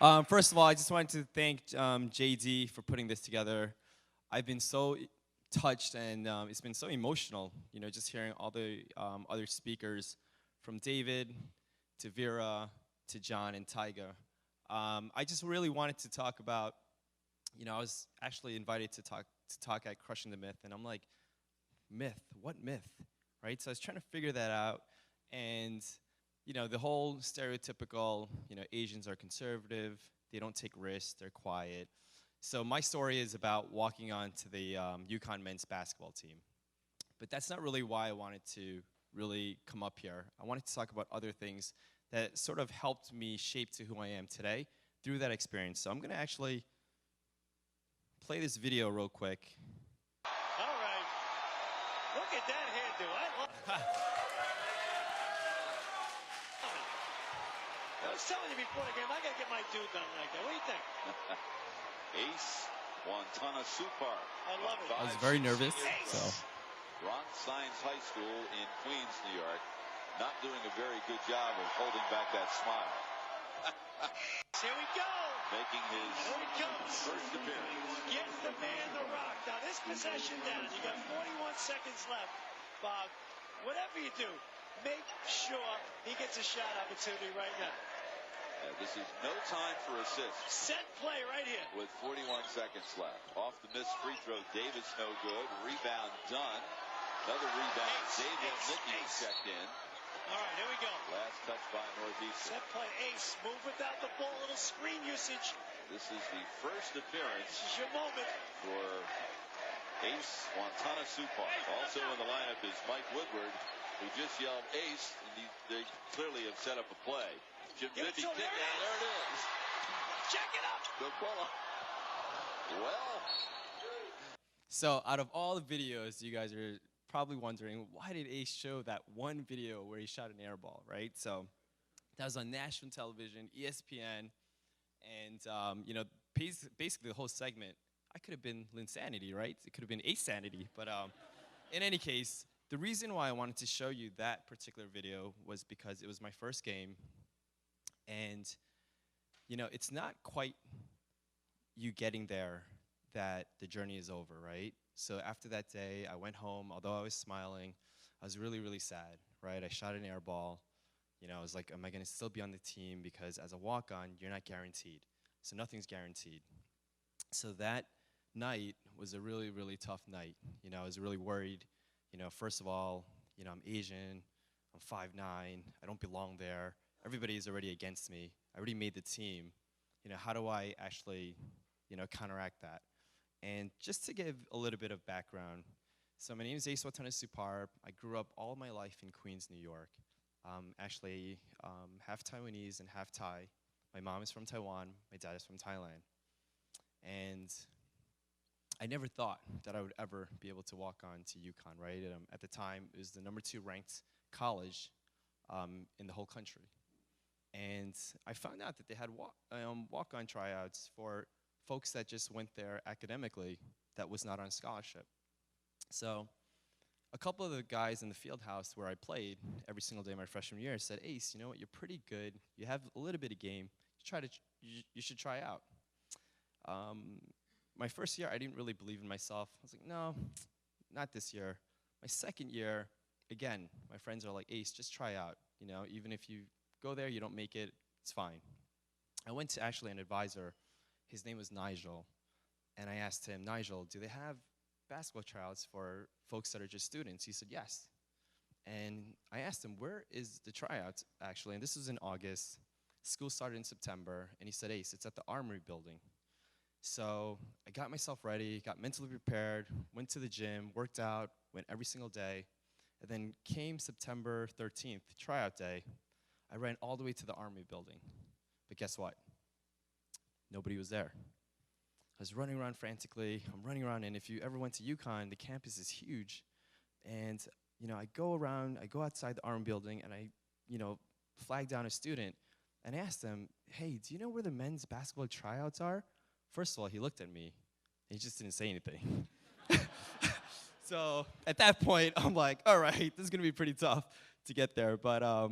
First of all, I just wanted to thank JD for putting this together. I've been so touched and it's been so emotional, just hearing all the other speakers from David to Vera to John and Tyga. I just really wanted to talk about, I was actually invited to talk at Crushing the Myth, and I'm like, myth? What myth? Right? So I was trying to figure that out, and the whole stereotypical, Asians are conservative, they don't take risks, they're quiet. So my story is about walking on to the UConn men's basketball team. But that's not really why I wanted to really come up here. I wanted to talk about other things that sort of helped me shape to who I am today through that experience. So I'm going to actually play this video real quick. All right. Look at that hairdo. I was telling you before the game, I got to get my dude done like that. What do you think? Ace Watanasuparp. I love it. I was very nervous, so. Bronx Science High School in Queens, New York. Not doing a very good job of holding back that smile. Here we go. Making his Here it comes. first appearance. Get the man the rock. Now this possession down. You got 41 seconds left. Bob, whatever you do, make sure he gets a shot opportunity right now. This is no time for assists. Set play right here. With 41 seconds left. Off the missed free throw, Davis no good. Rebound done. Another rebound. David Nicky checked in. All right, here we go. Last touch by Northeastern. Set play, Ace. Move without the ball. Little screen usage. This is the first appearance This is your moment. for Ace Watanasuparp. Also in the lineup is Mike Woodward, who just yelled Ace, and they clearly have set up a play. Jim Give it Bibby to him. kick There out. it There it is. Check it up. The ball. Well, So out of all the videos, you guys are probably wondering, why did Ace show that one video where he shot an air ball, right? So that was on national television, ESPN, and basically the whole segment, I could have been Linsanity, right? It could have been Ace-sanity, but in any case, the reason why I wanted to show you that particular video was because it was my first game, and it's not quite you getting there that the journey is over, right? So after that day, I went home. Although I was smiling, I was really, really sad, right? I shot an air ball. I was like, am I going to still be on the team? Because as a walk-on, you're not guaranteed. So nothing's guaranteed. So that night was a really, really tough night. I was really worried. First of all, I'm Asian. I'm 5'9". I don't belong there. Everybody is already against me. I already made the team. How do I actually, counteract that? And just to give a little bit of background, so my name is Ace Watanasuparp. I grew up all my life in Queens, New York. Actually, half Taiwanese and half Thai. My mom is from Taiwan. My dad is from Thailand. And I never thought that I would ever be able to walk on to UConn, right? At the time, it was the #2 ranked college in the whole country. And I found out that they had walk-on tryouts for folks that just went there academically that was not on scholarship. So a couple of the guys in the field house where I played every single day my freshman year said, Ace, you know what, you're pretty good. You have a little bit of game. You should try out. My first year, I didn't really believe in myself. I was like, no, not this year. My second year, again, my friends are like, Ace, just try out. Even if you go there, you don't make it, it's fine. I went to actually an advisor. His name was Nigel. And I asked him, Nigel, do they have basketball tryouts for folks that are just students? He said, yes. And I asked him, where is the tryouts, actually? And this was in August. School started in September. And he said, Ace, it's at the Armory building. So I got myself ready, got mentally prepared, went to the gym, worked out, went every single day. And then came September 13th, tryout day. I ran all the way to the Armory building. But guess what? Nobody was there. I was running around frantically. I'm running around, and if you ever went to UConn, the campus is huge. And I go outside the Armory building, and I flag down a student, and I asked them, hey, do you know where the men's basketball tryouts are? First of all, he looked at me. He just didn't say anything. So at that point, I'm like, all right, this is going to be pretty tough to get there. But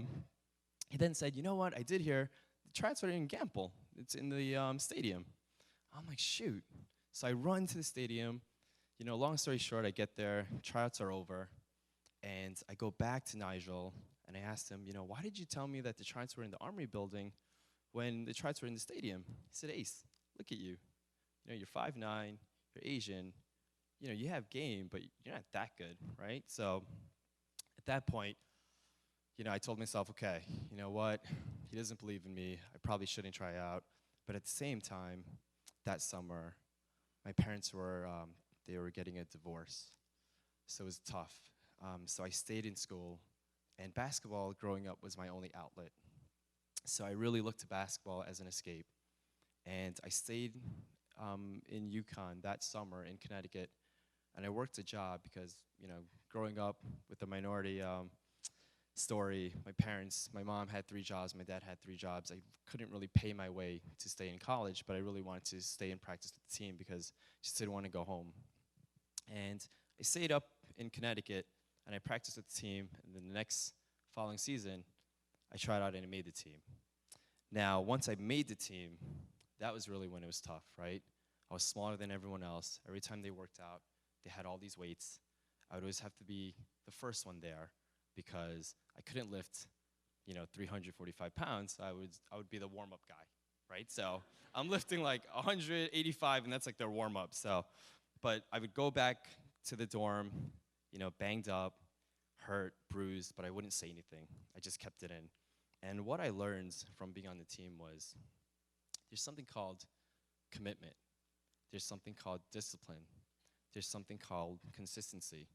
he then said, you know what, I did hear the tryouts are in Gamble. it's in the stadium. I'm like, shoot. So I run to the stadium. You know, long story short, I get there, tryouts are over, and I go back to Nigel, and I asked him, you know, why did you tell me that the tryouts were in the Armory building when the tryouts were in the stadium? He said, Ace, look at you. You know, you're 5'9", you're Asian, you know, you have game, but you're not that good, right? So at that point, you know, I told myself, okay, you know what? He doesn't believe in me. I probably shouldn't try out. But at the same time, that summer, my parents were, they were getting a divorce. So it was tough. So I stayed in school, and basketball growing up was my only outlet. So I really looked to basketball as an escape. And I stayed in UConn that summer in Connecticut, and I worked a job because, you know, growing up with a minority story, my mom had 3 jobs, my dad had 3 jobs. I couldn't really pay my way to stay in college, but I really wanted to stay and practice with the team because I just didn't want to go home. And I stayed up in Connecticut, and I practiced with the team, and then the next following season, I tried out and I made the team. Now, once I made the team, that was really when it was tough, right? I was smaller than everyone else. Every time they worked out, they had all these weights. I would always have to be the first one there because I couldn't lift, you know, 345 pounds. I would be the warm-up guy, right? So I'm lifting like 185, and that's like their warm-up. So, but I would go back to the dorm, you know, banged up, hurt, bruised, but I wouldn't say anything. I just kept it in. And what I learned from being on the team was there's something called commitment. There's something called discipline. There's something called consistency.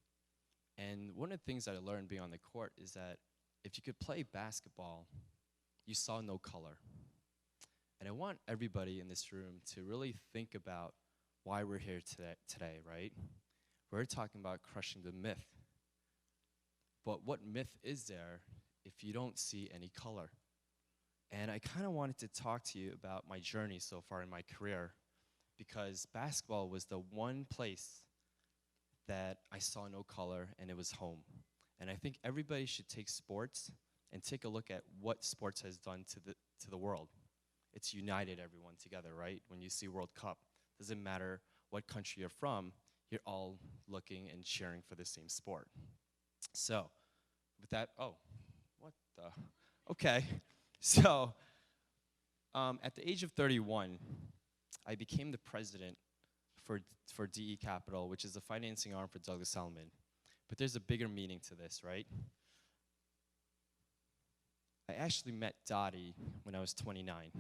And one of the things that I learned being on the court is that if you could play basketball, you saw no color. And I want everybody in this room to really think about why we're here today, right? We're talking about crushing the myth. But what myth is there if you don't see any color? And I kind of wanted to talk to you about my journey so far in my career because basketball was the one place that I saw no color, and it was home. And I think everybody should take sports and take a look at what sports has done to the world. It's united everyone together, right? When you see World Cup, doesn't matter what country you're from, you're all looking and cheering for the same sport. So, with that, okay. So, at the age of 31, I became the president for DE Capital, which is the financing arm for Douglas Elliman. But there's a bigger meaning to this, right? I actually met Dottie when I was 29.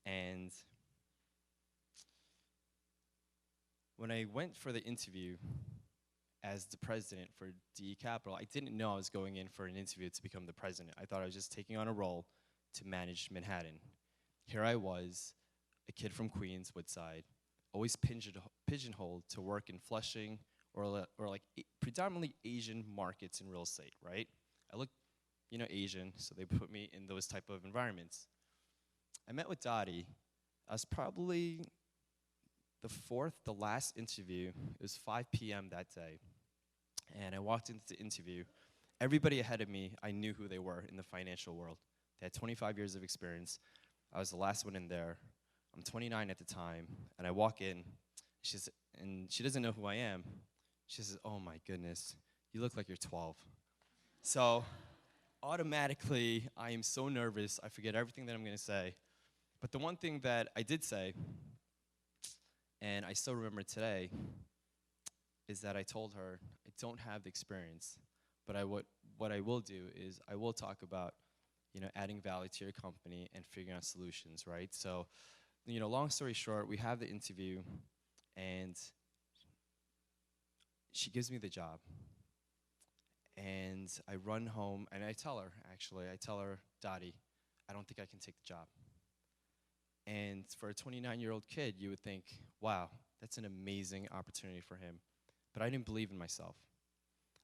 And when I went for the interview as the president for DE Capital, I didn't know I was going in for an interview to become the president. I thought I was just taking on a role to manage Manhattan. Here I was, a kid from Queens, Woodside, always pigeonholed to work in Flushing or like predominantly Asian markets in real estate, right? I look, you know, Asian, so they put me in those type of environments. I met with Dottie. I was probably the last interview. It was 5 p.m. that day. And I walked into the interview. Everybody ahead of me, I knew who they were in the financial world. They had 25 years of experience. I was the last one in there. I'm 29 at the time, and I walk in, and she doesn't know who I am. She says, "Oh my goodness, you look like you're 12." So automatically, I am so nervous, I forget everything that I'm gonna say. But the one thing that I did say, and I still remember today, is that I told her, I don't have the experience, but what I will do is I will talk about, you know, adding value to your company and figuring out solutions, right? So, you know, long story short, we have the interview, and she gives me the job. And I run home, and I tell her, Dottie, I don't think I can take the job. And for a 29-year-old kid, you would think, wow, that's an amazing opportunity for him. But I didn't believe in myself.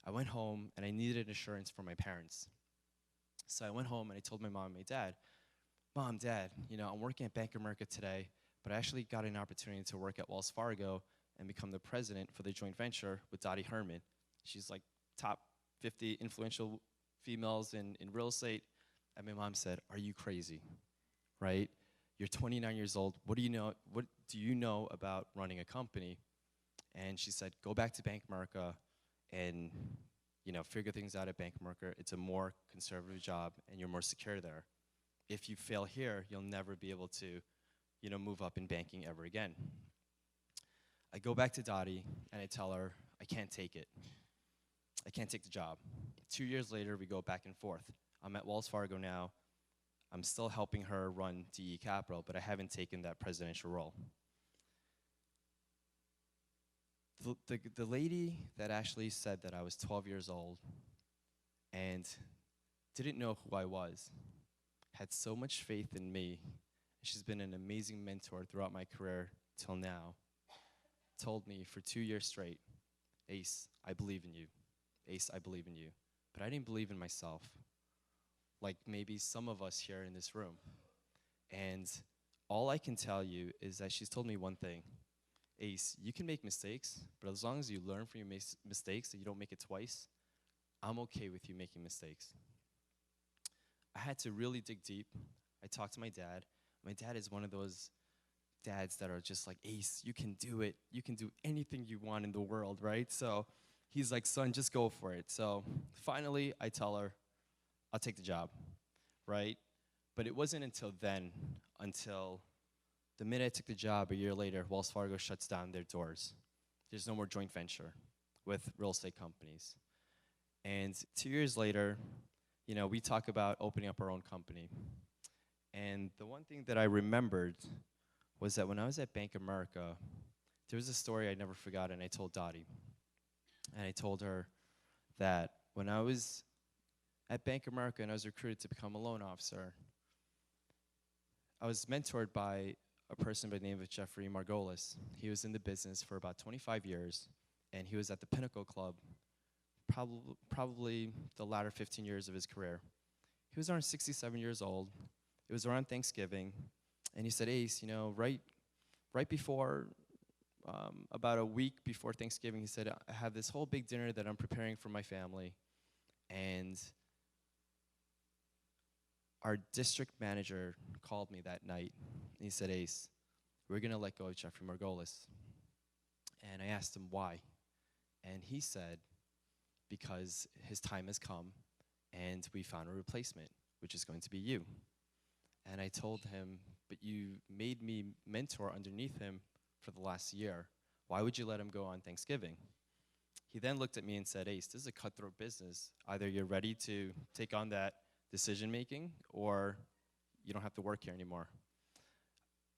I went home, and I needed insurance for my parents. So I went home, and I told my mom and my dad, Mom, Dad, you know, I'm working at Bank of America today, but I actually got an opportunity to work at Wells Fargo and become the president for the joint venture with Dottie Herman. She's like top 50 influential females in real estate. And my mom said, are you crazy, right? you're 29 years old. What do you know about running a company? And she said, go back to Bank of America and, figure things out at Bank of America. It's a more conservative job, and you're more secure there. If you fail here, you'll never be able to, move up in banking ever again. I go back to Dottie, and I tell her, I can't take it. I can't take the job. 2 years later, we go back and forth. I'm at Wells Fargo now. I'm still helping her run DE Capital, but I haven't taken that presidential role. The lady that actually said that I was 12 years old and didn't know who I was had so much faith in me. She's been an amazing mentor throughout my career till now. Told me for 2 years straight, Ace, I believe in you. Ace, I believe in you. But I didn't believe in myself, like maybe some of us here in this room. And all I can tell you is that she's told me one thing. Ace, you can make mistakes, but as long as you learn from your mistakes and you don't make it twice, I'm okay with you making mistakes. I had to really dig deep. I talked to my dad. My dad is one of those dads that are just like, Ace, you can do it. You can do anything you want in the world, right? So he's like, son, just go for it. So finally, I tell her, I'll take the job, right? But it wasn't until then, until the minute I took the job, a year later, Wells Fargo shuts down their doors. There's no more joint venture with real estate companies. And 2 years later, we talk about opening up our own company. And the one thing that I remembered was that when I was at Bank of America, there was a story I never forgot, and I told Dottie. And I told her that when I was at Bank of America and I was recruited to become a loan officer, I was mentored by a person by the name of Jeffrey Margolis. He was in the business for about 25 years, and he was at the Pinnacle Club probably the latter 15 years of his career. He was around 67 years old. It was around Thanksgiving, and he said, Ace, right before, about a week before Thanksgiving, he said, I have this whole big dinner that I'm preparing for my family, and our district manager called me that night, and he said, Ace, we're going to let go of Jeffrey Margolis. And I asked him why. And he said, because his time has come, and we found a replacement, which is going to be you. And I told him, but you made me mentor underneath him for the last year. Why would you let him go on Thanksgiving? He then looked at me and said, Ace, this is a cutthroat business. Either you're ready to take on that decision-making, or you don't have to work here anymore.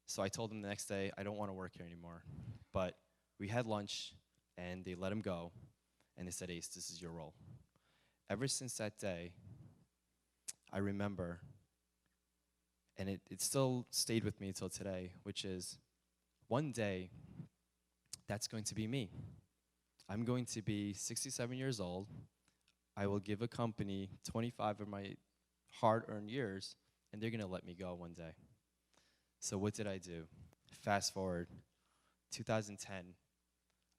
So I told him the next day, I don't want to work here anymore. But we had lunch, and they let him go, and they said, Ace, this is your role. Ever since that day, I remember, and it still stayed with me until today, which is one day, that's going to be me. I'm going to be 67 years old. I will give a company 25 of my hard-earned years, and they're going to let me go one day. So what did I do? Fast forward, 2010,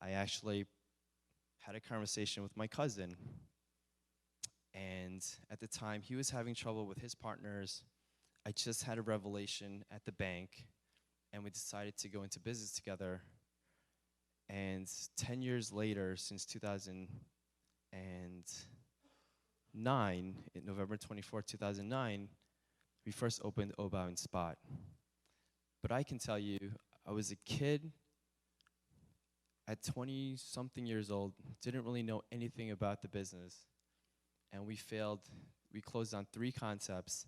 I actually had a conversation with my cousin, and at the time, he was having trouble with his partners. I just had a revelation at the bank, and we decided to go into business together. And 10 years later, since 2009, November 24, 2009, we first opened OBAO in Spot. But I can tell you, I was a kid at 20-something years old, didn't really know anything about the business. And we failed. We closed on 3 concepts.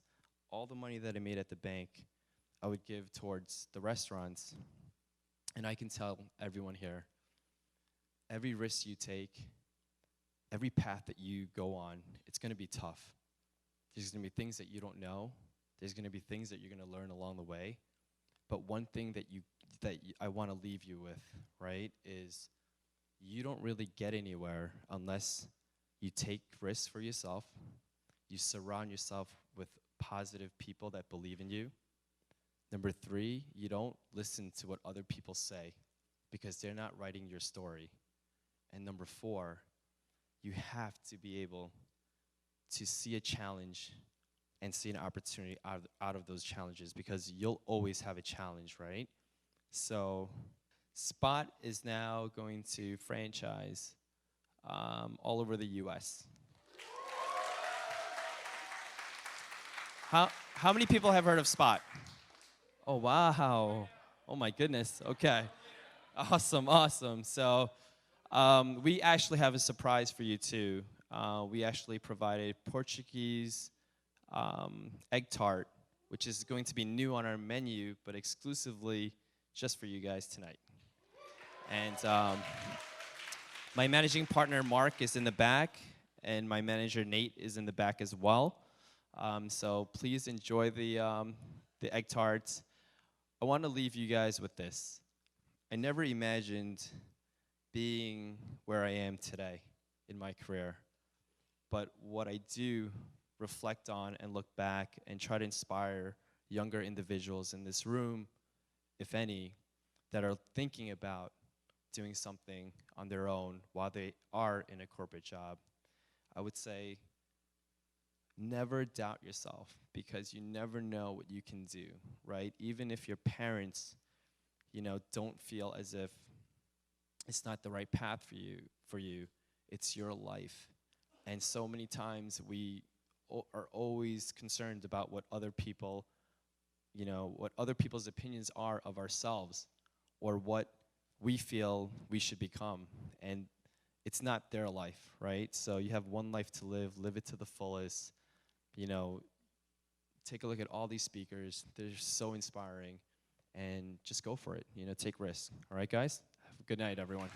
All the money that I made at the bank, I would give towards the restaurants. And I can tell everyone here, every risk you take, every path that you go on, it's going to be tough. There's going to be things that you don't know. There's going to be things that you're going to learn along the way. But one thing that I want to leave you with, right, is you don't really get anywhere unless you take risks for yourself, you surround yourself with positive people that believe in you. Number 3, you don't listen to what other people say because they're not writing your story. And number 4, you have to be able to see a challenge and see an opportunity out of those challenges, because you'll always have a challenge, right? So Spot is now going to franchise all over the U.S. How many people have heard of Spot? Oh, wow. Oh, my goodness. Okay. Awesome, awesome. So we actually have a surprise for you, too. We actually provided Portuguese egg tart, which is going to be new on our menu, but exclusively just for you guys tonight. And my managing partner, Mark, is in the back, and my manager, Nate, is in the back as well. So please enjoy the egg tarts. I want to leave you guys with this. I never imagined being where I am today in my career. But what I do reflect on and look back and try to inspire younger individuals in this room, if any, that are thinking about doing something on their own while they are in a corporate job. I would say, never doubt yourself, because you never know what you can do, right? Even if your parents, don't feel as if it's not the right path for you, it's your life. And so many times we are always concerned about what other people, what other people's opinions are of ourselves, or what we feel we should become. And it's not their life, right? So you have one life to live it to the fullest. Take a look at all these speakers. They're so inspiring. And just go for it. Take risks. All right, guys? Have a good night, everyone.